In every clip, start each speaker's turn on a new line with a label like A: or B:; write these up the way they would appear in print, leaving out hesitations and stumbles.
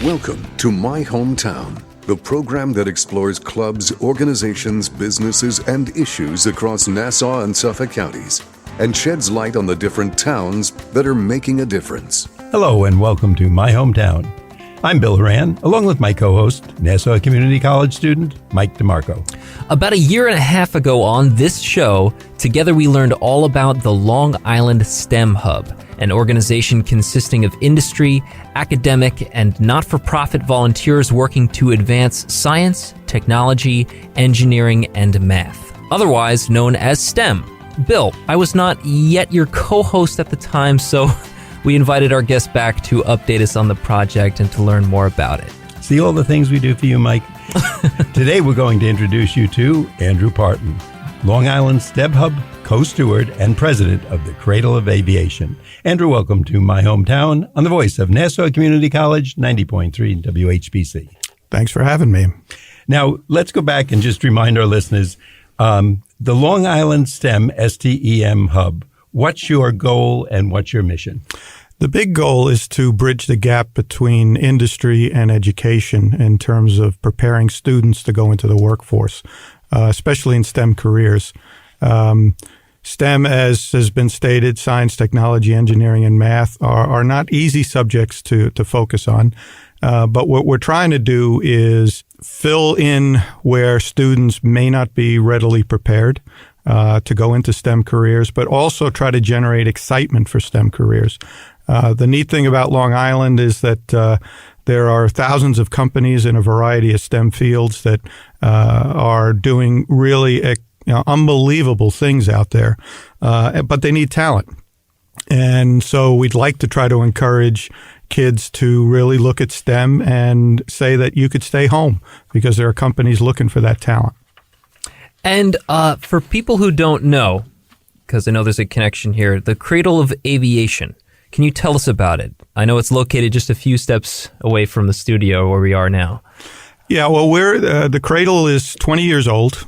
A: Welcome to My Hometown, the program that explores clubs, organizations, businesses, and issues across Nassau and Suffolk counties and sheds light on the different towns that are making a difference.
B: Hello and welcome to My Hometown. I'm Bill Horan, along with my co-host, Nassau Community College student Mike DeMarco.
C: About a year and a half ago on this show, together we learned all about the Long Island STEM Hub, an organization consisting of industry, academic, and not-for-profit volunteers working to advance science, technology, engineering, and math, otherwise known as STEM. Bill, I was not yet your co-host at the time, so we invited our guest back to update us on the project and to learn more about it.
B: See all the things we do for you, Mike? Today we're going to introduce you to Andrew Parton, Long Island STEM Hub Co-Steward and President of the Cradle of Aviation. Andrew, welcome to My Hometown on the voice of Nassau Community College, 90.3 WHPC.
D: Thanks for having me.
B: Now, let's go back and just remind our listeners, the Long Island STEM, STEM Hub, what's your goal and what's your mission?
D: The big goal is to bridge the gap between industry and education in terms of preparing students to go into the workforce, especially in STEM careers. STEM, as has been stated, science, technology, engineering, and math are not easy subjects to focus on. But what we're trying to do is fill in where students may not be readily prepared to go into STEM careers, but also try to generate excitement for STEM careers. The neat thing about Long Island is that there are thousands of companies in a variety of STEM fields that are doing really unbelievable things out there, but they need talent. And so we'd like to try to encourage kids to really look at STEM and say that you could stay home because there are companies looking for that talent.
C: And for people who don't know, because I know there's a connection here, the Cradle of Aviation, can you tell us about it? I know it's located just a few steps away from the studio where we are now.
D: Yeah, well, the Cradle is 20 years old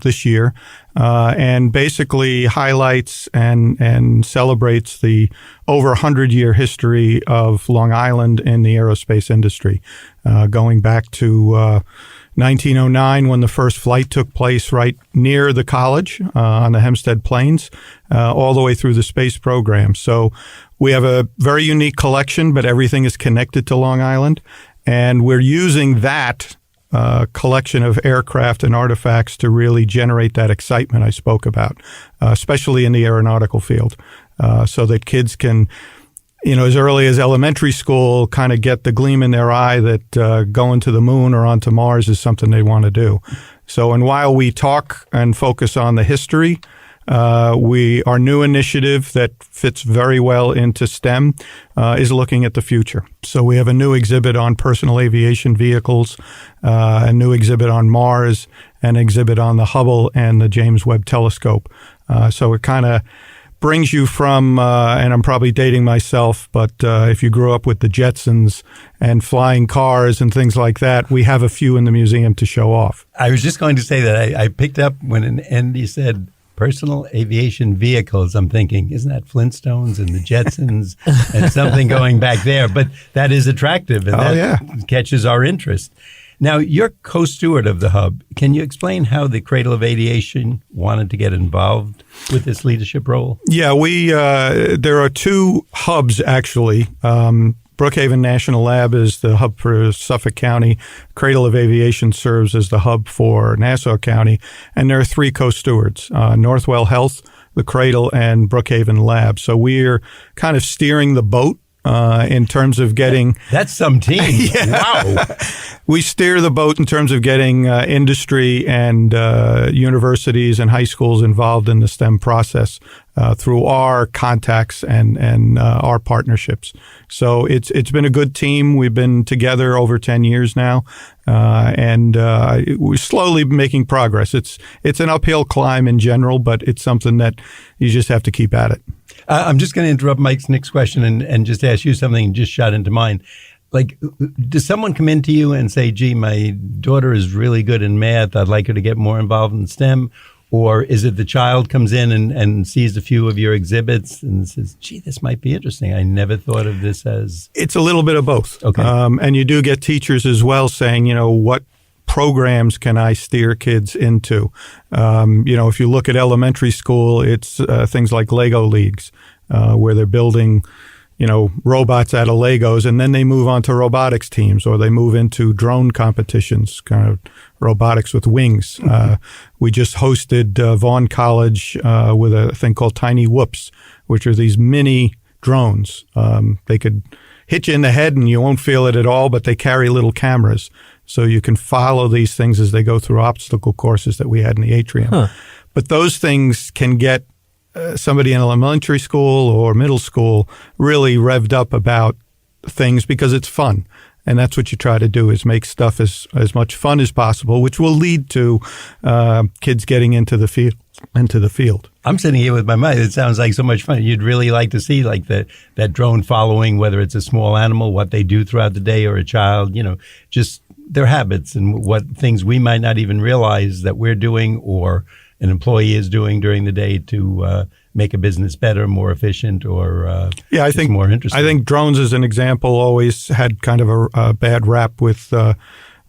D: this year, and basically highlights and celebrates the over 100-year history of Long Island in the aerospace industry, going back to 1909 when the first flight took place right near the college on the Hempstead Plains, all the way through the space program. So we have a very unique collection, but everything is connected to Long Island. And we're using that collection of aircraft and artifacts to really generate that excitement I spoke about, especially in the aeronautical field, so that kids can, as early as elementary school, kind of get the gleam in their eye that going to the moon or onto Mars is something they want to do. So, and while we talk and focus on the history, our new initiative that fits very well into STEM is looking at the future. So we have a new exhibit on personal aviation vehicles, a new exhibit on Mars, an exhibit on the Hubble and the James Webb Telescope. So it kind of brings you from, and I'm probably dating myself, but if you grew up with the Jetsons and flying cars and things like that, we have a few in the museum to show off.
B: I was just going to say that I picked up when Andy said personal aviation vehicles. I'm thinking, isn't that Flintstones and the Jetsons and something going back there? But that is attractive, and that catches our interest. Now, you're co-steward of the hub. Can you explain how the Cradle of Aviation wanted to get involved with this leadership role? Yeah,
D: there are two hubs, actually. Brookhaven National Lab is the hub for Suffolk County. Cradle of Aviation serves as the hub for Nassau County. And there are three co-stewards, Northwell Health, the Cradle, and Brookhaven Lab. So we're kind of steering the boat in terms of getting...
B: That's some team. Wow.
D: We steer the boat in terms of getting industry and universities and high schools involved in the STEM process through our contacts and our partnerships. So it's been a good team. We've been together over 10 years now, and we're slowly making progress. It's an uphill climb in general, but it's something that you just have to keep at it.
B: I'm just going to interrupt Mike's next question and just ask you something just shot into mind. Like, does someone come into you and say, gee, my daughter is really good in math. I'd like her to get more involved in STEM? Or is it the child comes in and sees a few of your exhibits and says, gee, this might be interesting. I never thought of this as...
D: It's a little bit of both.
B: Okay.
D: And you do get teachers as well saying, what programs can I steer kids into? If you look at elementary school, it's things like Lego leagues, where they're building robots out of Legos, and then they move on to robotics teams, or they move into drone competitions, kind of robotics with wings. We just hosted Vaughan College with a thing called Tiny Whoops, which are these mini drones. They could hit you in the head and you won't feel it at all, but they carry little cameras. So you can follow these things as they go through obstacle courses that we had in the atrium. Huh. But those things can get somebody in elementary school or middle school really revved up about things because it's fun. And that's what you try to do, is make stuff as much fun as possible, which will lead to kids getting into the field.
B: I'm sitting here with my mind. It sounds like so much fun. You'd really like to see like that drone following, whether it's a small animal, what they do throughout the day, or a child, just their habits and what things we might not even realize that we're doing or an employee is doing during the day to make a business better, more efficient, or I think more interesting.
D: I think drones, as an example, always had kind of a bad rap with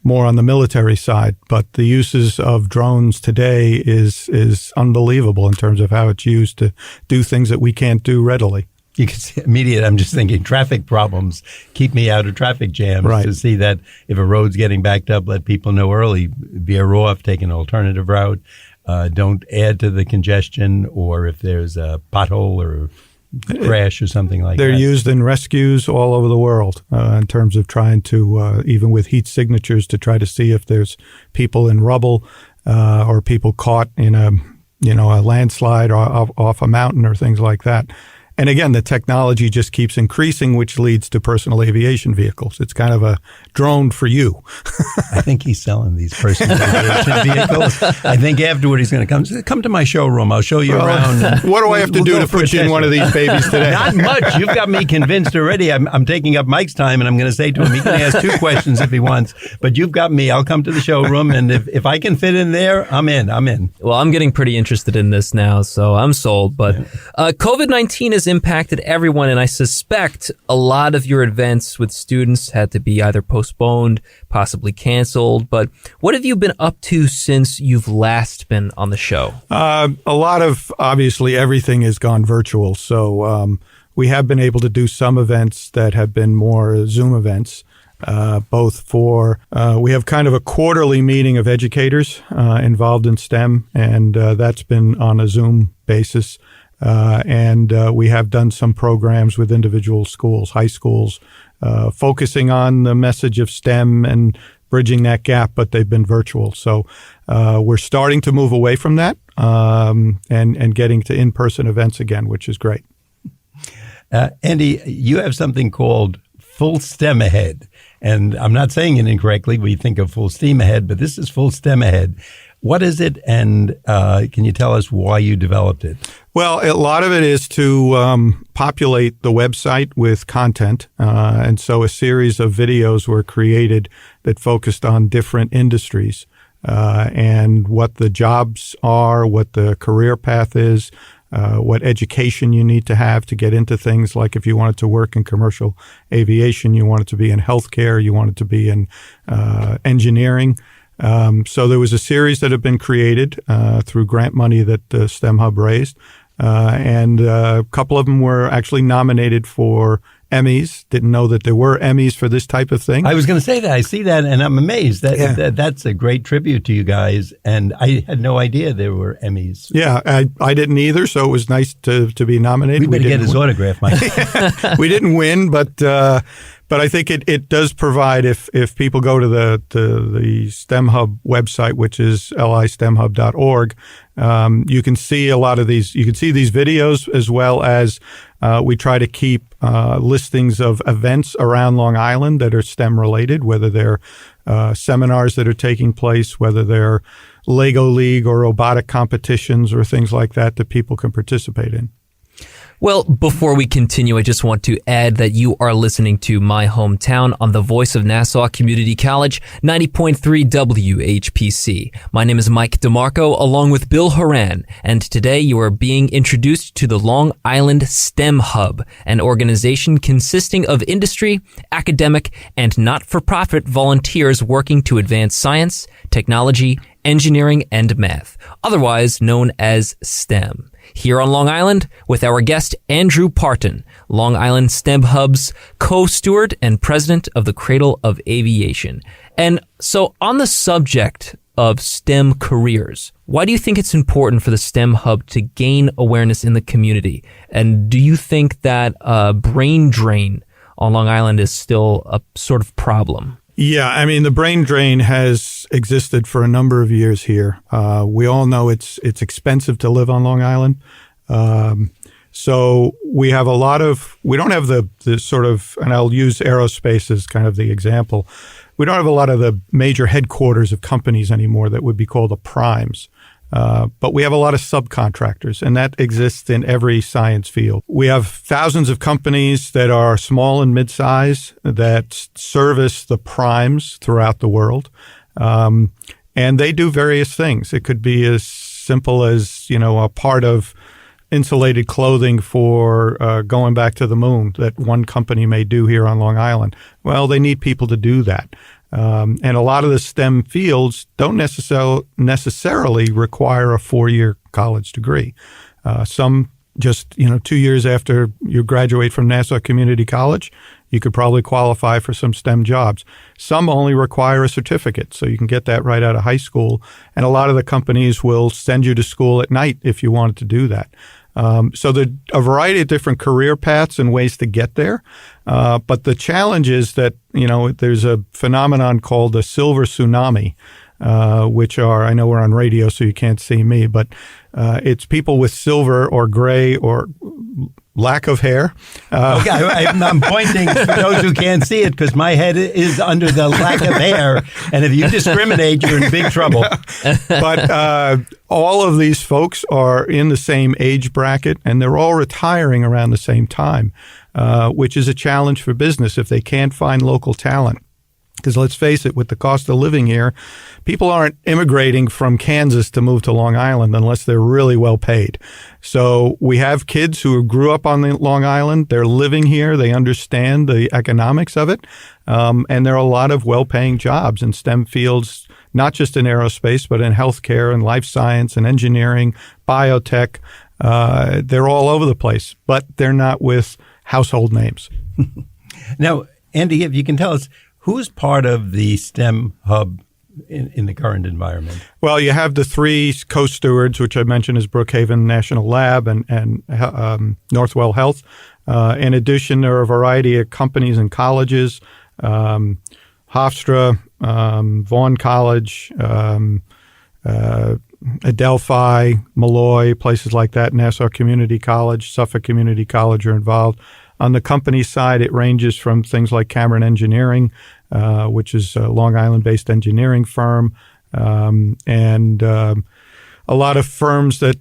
D: more on the military side, but the uses of drones today is unbelievable in terms of how it's used to do things that we can't do readily.
B: You can see immediately, I'm just thinking traffic problems, keep me out of traffic jams, right. To see that if a road's getting backed up, let people know early, veer off, take an alternative route. Don't add to the congestion, or if there's a pothole or crash or something like that.
D: They're used in rescues all over the world in terms of trying to, even with heat signatures, to try to see if there's people in rubble or people caught in a landslide or off a mountain or things like that. And again, the technology just keeps increasing, which leads to personal aviation vehicles. It's kind of a drone for you.
B: I think he's selling these personal aviation vehicles. I think afterward he's going to come to my showroom. I'll show you around.
D: What do I have to do to put you in one of these babies today?
B: Not much. You've got me convinced already. I'm taking up Mike's time, and I'm going to say to him, he can ask 2 questions if he wants. But you've got me. I'll come to the showroom, and if I can fit in there, I'm in.
C: Well, I'm getting pretty interested in this now, so I'm sold. But COVID-19 has impacted everyone, and I suspect a lot of your events with students had to be either postponed, possibly canceled. But what have you been up to since you've last been on the show?
D: A lot of, obviously, everything has gone virtual. So we have been able to do some events that have been more Zoom events. Both for, we have kind of a quarterly meeting of educators involved in STEM, and that's been on a Zoom basis. And we have done some programs with individual schools, high schools, focusing on the message of STEM and bridging that gap, but they've been virtual. So we're starting to move away from that and getting to in-person events again, which is great.
B: Andy, you have something called Full STEM Ahead. And I'm not saying it incorrectly. We think of full steam ahead, but this is Full STEM Ahead. What is it, and can you tell us why you developed it?
D: Well, a lot of it is to populate the website with content. And so a series of videos were created that focused on different industries and what the jobs are, what the career path is, what education you need to have to get into things like if you wanted to work in commercial aviation, you wanted to be in healthcare, you wanted to be in engineering. So there was a series that had been created through grant money that STEM Hub raised, and a couple of them were actually nominated for Emmys. Didn't know that there were Emmys for this type of thing.
B: I was going to say that. I see that, and I'm amazed. That's a great tribute to you guys, and I had no idea there were Emmys.
D: Yeah, I didn't either, so it was nice to be nominated.
B: We better get his autograph, Mike.
D: We didn't win, but I think it does provide, if people go to the STEM Hub website, which is listemhub.org, you can see a lot of these. You can see these videos, as well as we try to keep listings of events around Long Island that are STEM related, whether they're seminars that are taking place, whether they're Lego League or robotic competitions or things like that people can participate in.
C: Well, before we continue, I just want to add that you are listening to My Hometown on the Voice of Nassau Community College, 90.3 WHPC. My name is Mike DeMarco, along with Bill Horan, and today you are being introduced to the Long Island STEM Hub, an organization consisting of industry, academic, and not-for-profit volunteers working to advance science, technology, engineering, and math, otherwise known as STEM. Here on Long Island with our guest Andrew Parton, Long Island STEM Hub's Co-Steward and President of the Cradle of Aviation. And so on the subject of STEM careers, why do you think it's important for the STEM Hub to gain awareness in the community? And do you think that brain drain on Long Island is still a sort of problem?
D: Yeah, I mean, the brain drain has existed for a number of years here. We all know it's expensive to live on Long Island. So we have we don't have the sort of, and I'll use aerospace as kind of the example. We don't have a lot of the major headquarters of companies anymore that would be called the primes. But we have a lot of subcontractors, and that exists in every science field. We have thousands of companies that are small and mid-size that service the primes throughout the world. And they do various things. It could be as simple as, a part of insulated clothing for going back to the moon that one company may do here on Long Island. Well, they need people to do that. And a lot of the STEM fields don't necessarily require a 4-year college degree. Some just, 2 years after you graduate from Nassau Community College, you could probably qualify for some STEM jobs. Some only require a certificate, so you can get that right out of high school. And a lot of the companies will send you to school at night if you wanted to do that. So there are a variety of different career paths and ways to get there. But the challenge is that, there's a phenomenon called the Silver Tsunami, which are, I know we're on radio, so you can't see me, but it's people with silver or gray or lack of hair.
B: Okay, I'm pointing for those who can't see it because my head is under the lack of hair. And if you discriminate, you're in big trouble.
D: But all of these folks are in the same age bracket, and they're all retiring around the same time, which is a challenge for business if they can't find local talent. Because let's face it, with the cost of living here, people aren't immigrating from Kansas to move to Long Island unless they're really well paid. So we have kids who grew up on Long Island. They're living here. They understand the economics of it. And there are a lot of well-paying jobs in STEM fields, not just in aerospace, but in healthcare and life science and engineering, biotech. They're all over the place, but they're not with household names.
B: Now, Andy, if you can tell us, who's part of the STEM Hub in the current environment? Well,
D: you have the 3 co-stewards, which I mentioned is Brookhaven National Lab and Northwell Health. In addition, there are a variety of companies and colleges, Hofstra, Vaughan College, Adelphi, Malloy, places like that, Nassau Community College, Suffolk Community College are involved. On the company side, it ranges from things like Cameron Engineering, which is a Long Island-based engineering firm, and a lot of firms that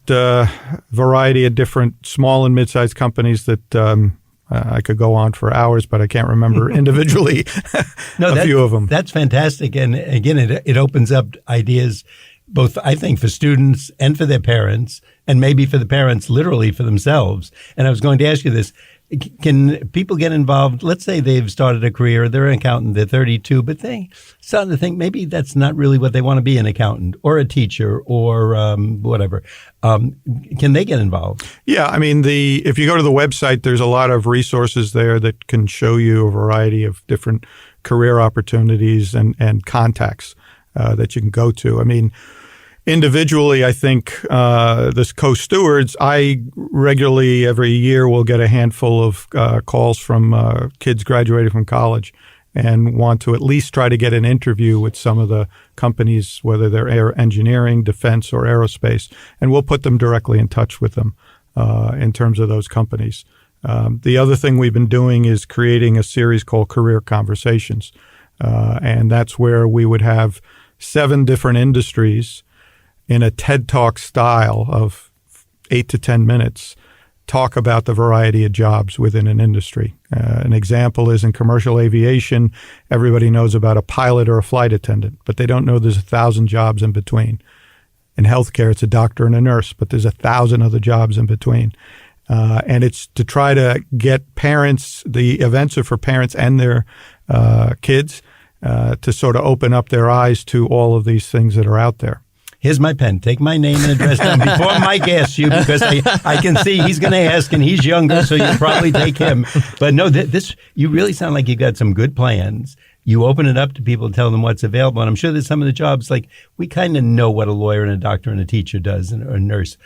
D: variety of different small and mid-sized companies that I could go on for hours, but I can't remember individually a few of them.
B: That's fantastic. And again, it opens up ideas both, I think, for students and for their parents, and maybe for the parents literally for themselves. And I was going to ask you this. Can people get involved? Let's say they've started a career, they're an accountant, they're 32, but they starting to think maybe that's not really what they want to be, an accountant or a teacher or whatever. Can they get involved?
D: Yeah, I mean, if you go to the website, there's a lot of resources there that can show you a variety of different career opportunities and contacts that you can go to. I mean, individually, I think this co-stewards, I regularly every year will get a handful of calls from kids graduating from college and want to at least try to get an interview with some of the companies, whether they're air engineering, defense, or aerospace, and we'll put them directly in touch with them in terms of those companies. The other thing we've been doing is creating a series called Career Conversations, and that's where we would have 7 different industries in a TED Talk style of 8 to 10 minutes, talk about the variety of jobs within an industry. An example is in commercial aviation, everybody knows about a pilot or a flight attendant, but they don't know there's 1,000 jobs in between. In healthcare, it's a doctor and a nurse, but there's 1,000 other jobs in between. And it's to try to get parents, the events are for parents and their kids, to sort of open up their eyes to all of these things that are out there.
B: Here's my pen. Take my name and address down before Mike asks you, because I can see he's going to ask, and he's younger, so you'll probably take him. But no, this you really sound like you got some good plans. You open it up to people, tell them what's available. And I'm sure there's some of the jobs, like we kind of know what a lawyer and a doctor and a teacher does, or a nurse.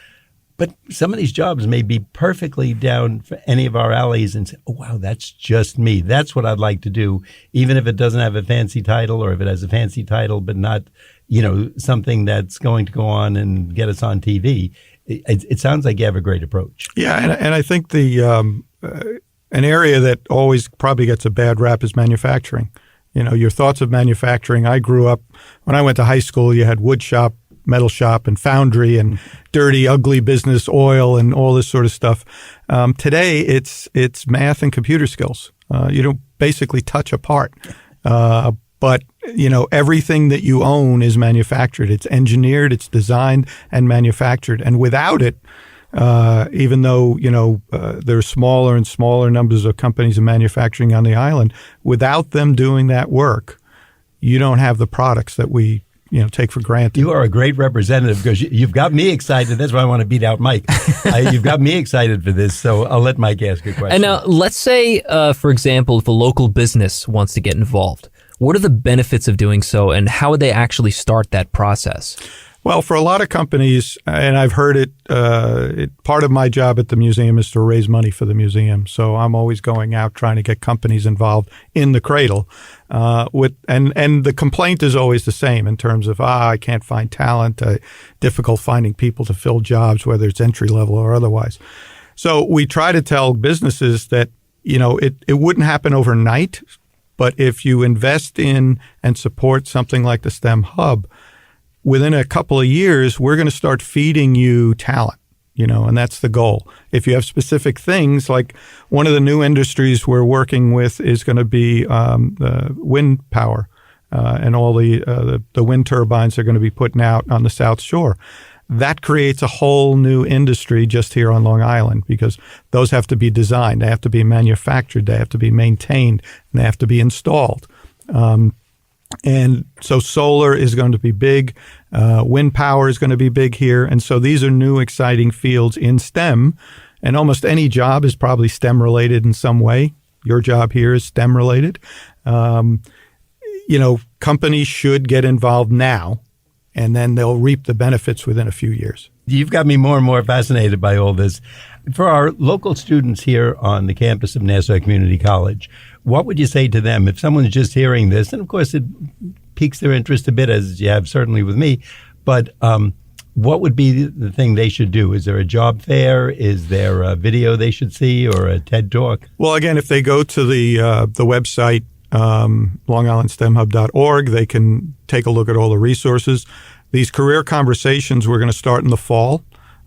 B: But some of these jobs may be perfectly down for any of our alleys and say, oh, wow, that's just me. That's what I'd like to do, even if it doesn't have a fancy title, or if it has a fancy title but not, something that's going to go on and get us on TV. It sounds like you have a great approach.
D: Yeah, and I think an area that always probably gets a bad rap is manufacturing. Your thoughts of manufacturing. I grew up, when I went to high school, you had wood shop, metal shop, and foundry, and dirty, ugly business, oil, and all this sort of stuff. Today, it's math and computer skills. You don't basically touch a part. But, everything that you own is manufactured. It's engineered, it's designed and manufactured. And without it, even though, there are smaller and smaller numbers of companies in manufacturing on the island, without them doing that work, you don't have the products that we take for granted.
B: You are a great representative, because you've got me excited. That's why I want to beat out Mike. You've got me excited for this, so I'll let Mike ask a question.
C: And now, let's say, for example, if a local business wants to get involved, what are the benefits of doing so, and how would they actually start that process?
D: Well, for a lot of companies, and I've heard it, part of my job at the museum is to raise money for the museum. So I'm always going out trying to get companies involved in the Cradle. And the complaint is always the same in terms of, I can't find talent, difficult finding people to fill jobs, whether it's entry level or otherwise. So we try to tell businesses that, it wouldn't happen overnight, but if you invest in and support something like the STEM Hub, within a couple of years, we're going to start feeding you talent, and that's the goal. If you have specific things, like one of the new industries we're working with is going to be the wind power, and all the wind turbines are going to be putting out on the South Shore. That creates a whole new industry just here on Long Island, because those have to be designed, they have to be manufactured, they have to be maintained, and they have to be installed. And so solar is going to be big. Wind power is going to be big here. And so these are new exciting fields in STEM. And almost any job is probably STEM related in some way. Your job here is STEM related. Companies should get involved now, and then they'll reap the benefits within a few years.
B: You've got me more and more fascinated by all this. For our local students here on the campus of Nassau Community College, what would you say to them if someone's just hearing this? And of course, it piques their interest a bit, as you have certainly with me. But what would be the thing they should do? Is there a job fair? Is there a video they should see, or a TED Talk?
D: Well, again, if they go to the website, longislandstemhub.org, they can take a look at all the resources. These career conversations, we're going to start in the fall.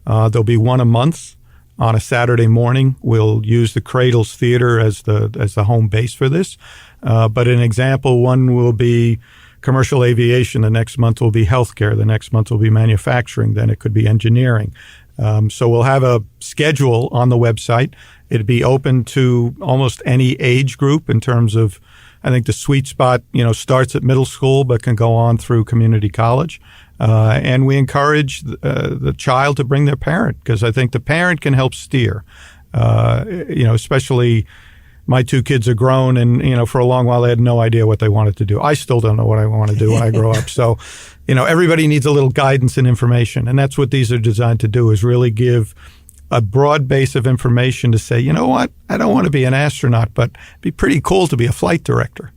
D: There'll be one a month. On a Saturday morning, we'll use the Cradle's Theater as the home base for this. But an example, one will be commercial aviation. The next month will be healthcare. The next month will be manufacturing. Then it could be engineering. So we'll have a schedule on the website. It'd be open to almost any age group in terms of, I think the sweet spot, starts at middle school but can go on through community college. And we encourage the child to bring their parent, because I think the parent can help steer. Especially my two kids are grown, and for a long while they had no idea what they wanted to do. I still don't know what I want to do when I grow up. So, everybody needs a little guidance and information, and that's what these are designed to do, is really give a broad base of information to say, you know what, I don't want to be an astronaut, but it'd be pretty cool to be a flight director,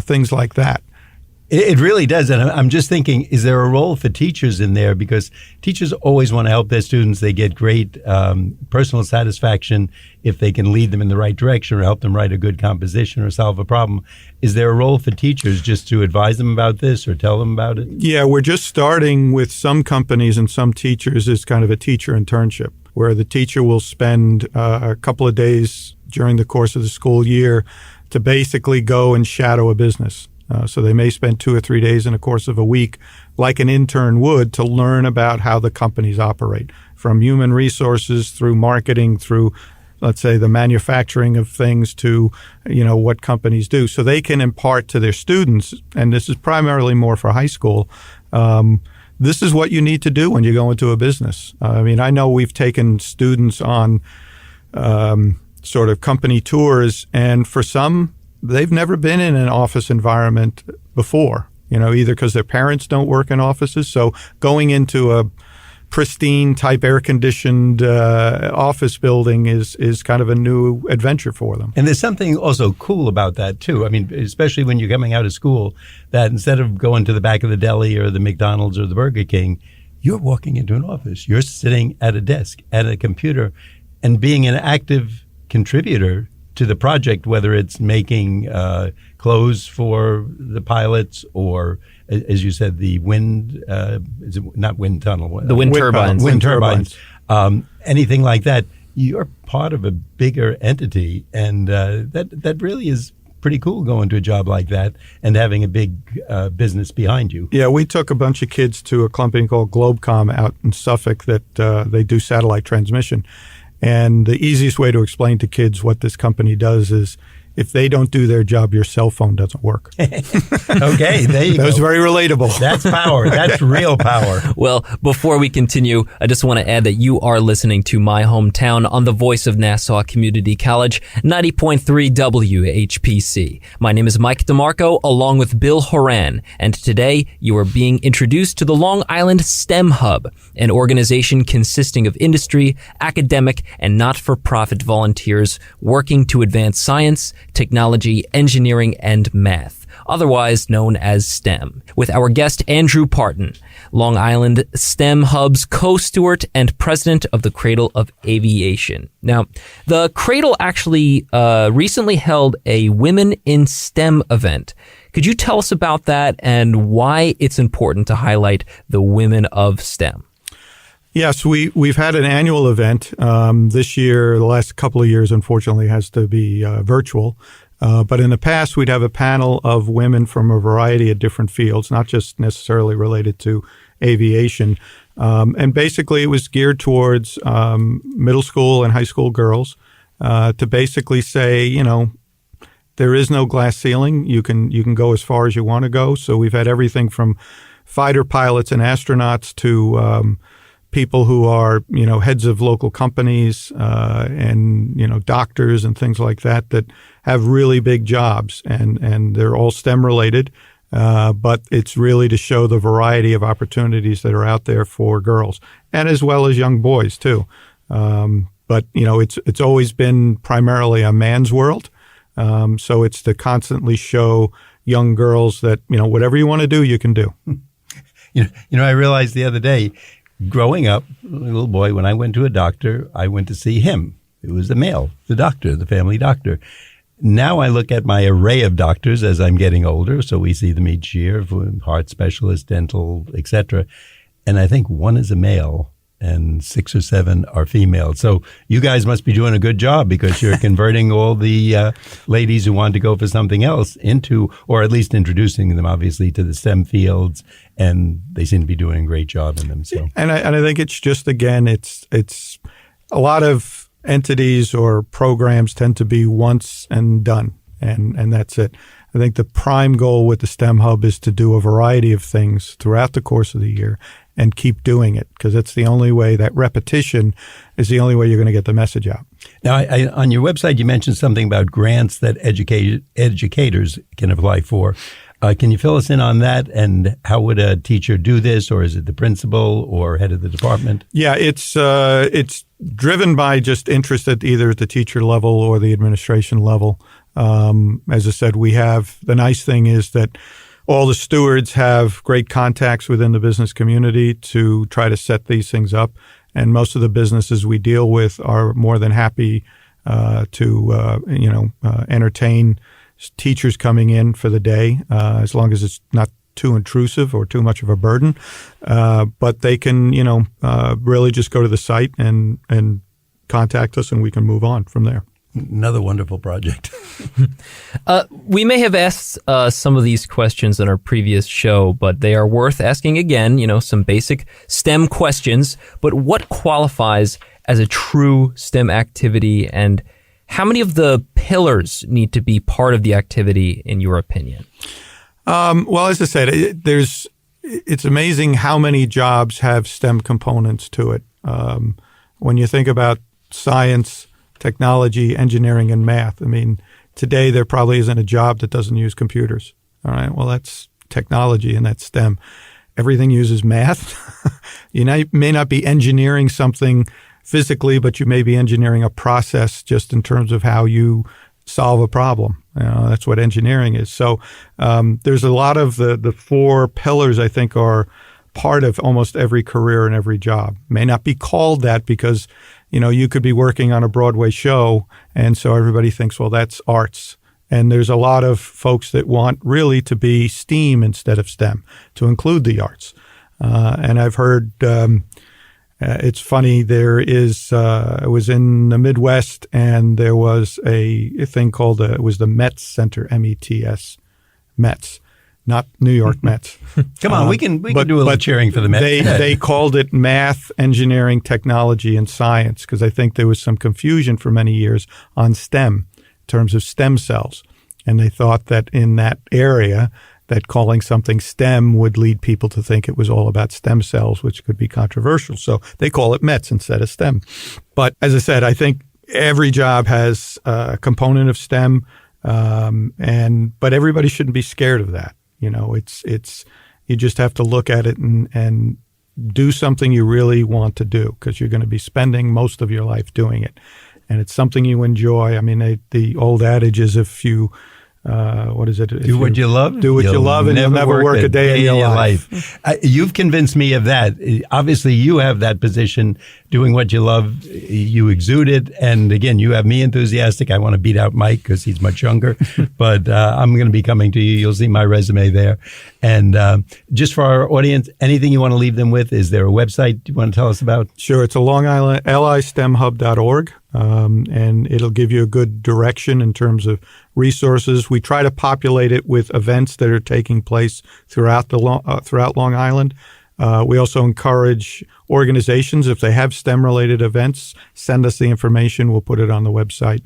D: things like that.
B: It really does. And I'm just thinking, is there a role for teachers in there? Because teachers always want to help their students. They get great personal satisfaction if they can lead them in the right direction or help them write a good composition or solve a problem. Is there a role for teachers just to advise them about this or tell them about it?
D: Yeah, we're just starting with some companies and some teachers as kind of a teacher internship, where the teacher will spend a couple of days during the course of the school year to basically go and shadow a business. So they may spend 2 or 3 days in the course of a week, like an intern would, to learn about how the companies operate, from human resources through marketing, through, let's say, the manufacturing of things to, what companies do. So they can impart to their students, and this is primarily more for high school, this is what you need to do when you go into a business. I know we've taken students on sort of company tours, and for some, they've never been in an office environment before, either because their parents don't work in offices. So going into a pristine type air-conditioned office building is kind of a new adventure for them.
B: And there's something also cool about that, too. Especially when you're coming out of school, that instead of going to the back of the deli or the McDonald's or the Burger King, you're walking into an office. You're sitting at a desk, at a computer, and being an active contributor to the project, whether it's making clothes for the pilots or, as you said, the wind, is it not wind tunnel?
C: The wind turbines.
B: Wind turbines. Anything like that, you're part of a bigger entity. And that really is pretty cool, going to a job like that and having a big business behind you.
D: Yeah, we took a bunch of kids to a company called Globecom out in Suffolk that they do satellite transmission. And the easiest way to explain to kids what this company does is, if they don't do their job, your cell phone doesn't work.
B: Okay, there you go.
D: That was very relatable.
B: That's power. That's real power.
C: Well, before we continue, I just want to add that you are listening to My Hometown on the voice of Nassau Community College, 90.3 WHPC. My name is Mike DeMarco, along with Bill Horan, and today you are being introduced to the Long Island STEM Hub, an organization consisting of industry, academic, and not-for-profit volunteers working to advance science, technology, engineering, and math, otherwise known as STEM, with our guest Andrew Parton, Long Island STEM Hub's co-steward and president of the Cradle of Aviation. Now, the Cradle actually recently held a Women in STEM event. Could you tell us about that and why it's important to highlight the women of STEM?
D: Yes, we've had an annual event. This year, the last couple of years, unfortunately, has to be virtual. But in the past, we'd have a panel of women from a variety of different fields, not just necessarily related to aviation. And basically, it was geared towards middle school and high school girls to basically say, there is no glass ceiling. You can go as far as you want to go. So we've had everything from fighter pilots and astronauts to people who are, heads of local companies and, doctors and things like that have really big jobs, and they're all STEM related. But it's really to show the variety of opportunities that are out there for girls and as well as young boys too. But it's always been primarily a man's world. So it's to constantly show young girls that, whatever you want to do, you can do.
B: I realized the other day, growing up, a little boy, when I went to a doctor, I went to see him. It was the male, the doctor, the family doctor. Now I look at my array of doctors as I'm getting older, so we see them each year, heart specialist, dental, etc. And I think one is a male and 6 or 7 are female. So you guys must be doing a good job, because you're converting all the ladies who want to go for something else into, or at least introducing them, obviously, to the STEM fields, and they seem to be doing a great job in them. So,
D: and I think it's just, again, it's a lot of entities or programs tend to be once and done, and that's it. I think the prime goal with the STEM Hub is to do a variety of things throughout the course of the year and keep doing it, because it's the only way, that repetition is the only way you're going to get the message out.
B: Now, on your website, you mentioned something about grants that educators can apply for. Can you fill us in on that, and how would a teacher do this, or is it the principal or head of the department? Yeah,
D: it's driven by just interest at either the teacher level or the administration level. As I said, we have, the nice thing is that all the stewards have great contacts within the business community to try to set these things up. And most of the businesses we deal with are more than happy to entertain teachers coming in for the day, as long as it's not too intrusive or too much of a burden. But they can, really just go to the site and contact us, and we can move on from there.
B: Another wonderful project.
C: We may have asked some of these questions in our previous show, but they are worth asking again, some basic STEM questions. But what qualifies as a true STEM activity, and how many of the pillars need to be part of the activity, in your opinion?
D: Well, as I said, it's amazing how many jobs have STEM components to it. When you think about science, technology, engineering, and math, today there probably isn't a job that doesn't use computers. All right, well, that's technology and that's STEM. Everything uses math. You may not be engineering something physically, but you may be engineering a process just in terms of how you solve a problem. That's what engineering is. So there's a lot of the four pillars, I think, are part of almost every career and every job. May not be called that because, you could be working on a Broadway show, and so everybody thinks, well, that's arts. And there's a lot of folks that want really to be STEAM instead of STEM, to include the arts. And I've heard, it's funny, I was in the Midwest, and there was a thing called, it was the Mets Center, METS, Mets. Not New York Mets.
B: Come on, we can do a little cheering for the Mets.
D: They called it math, engineering, technology, and science because I think there was some confusion for many years on STEM in terms of stem cells. And they thought that in that area that calling something STEM would lead people to think it was all about stem cells, which could be controversial. So they call it Mets instead of STEM. But as I said, I think every job has a component of STEM, but everybody shouldn't be scared of that. It's you just have to look at it and do something you really want to do because you're going to be spending most of your life doing it. And it's something you enjoy. The old adage is if you, what is it?
B: Do what you love.
D: Do what you love, and you'll never work a day in your life.
B: You've convinced me of that. Obviously, you have that position, doing what you love. You exude it. And again, you have me enthusiastic. I want to beat out Mike because he's much younger. But I'm going to be coming to you. You'll see my resume there. And just for our audience, anything you want to leave them with? Is there a website you want to tell us about?
D: Sure. It's a Long Island, listemhub.org. And it'll give you a good direction in terms of resources. We try to populate it with events that are taking place throughout Long Island. We also encourage organizations, if they have STEM-related events, send us the information. We'll put it on the website.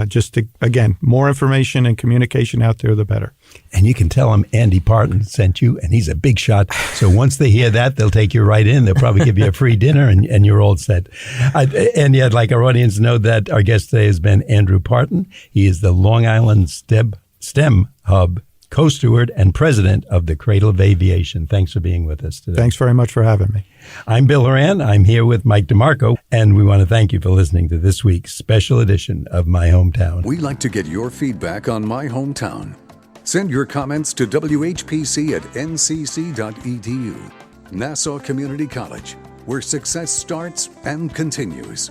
D: Just to, again, more information and communication out there, the better.
B: And you can tell them Andy Parton sent you, and he's a big shot. So once they hear that, they'll take you right in. They'll probably give you a free dinner, and you're all set. Andy, I'd like our audience to know that our guest today has been Andrew Parton. He is the Long Island STEM Hub Co-Steward and President of the Cradle of Aviation. Thanks for being with us today.
D: Thanks very much for having me.
B: I'm Bill Horan. I'm here with Mike DeMarco, and we want to thank you for listening to this week's special edition of My Hometown.
A: We like to get your feedback on My Hometown. Send your comments to WHPC@ncc.edu. Nassau Community College, where success starts and continues.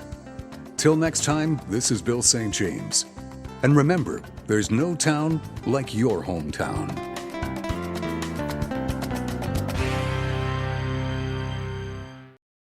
A: Till next time, this is Bill St. James. And remember, there's no town like your hometown.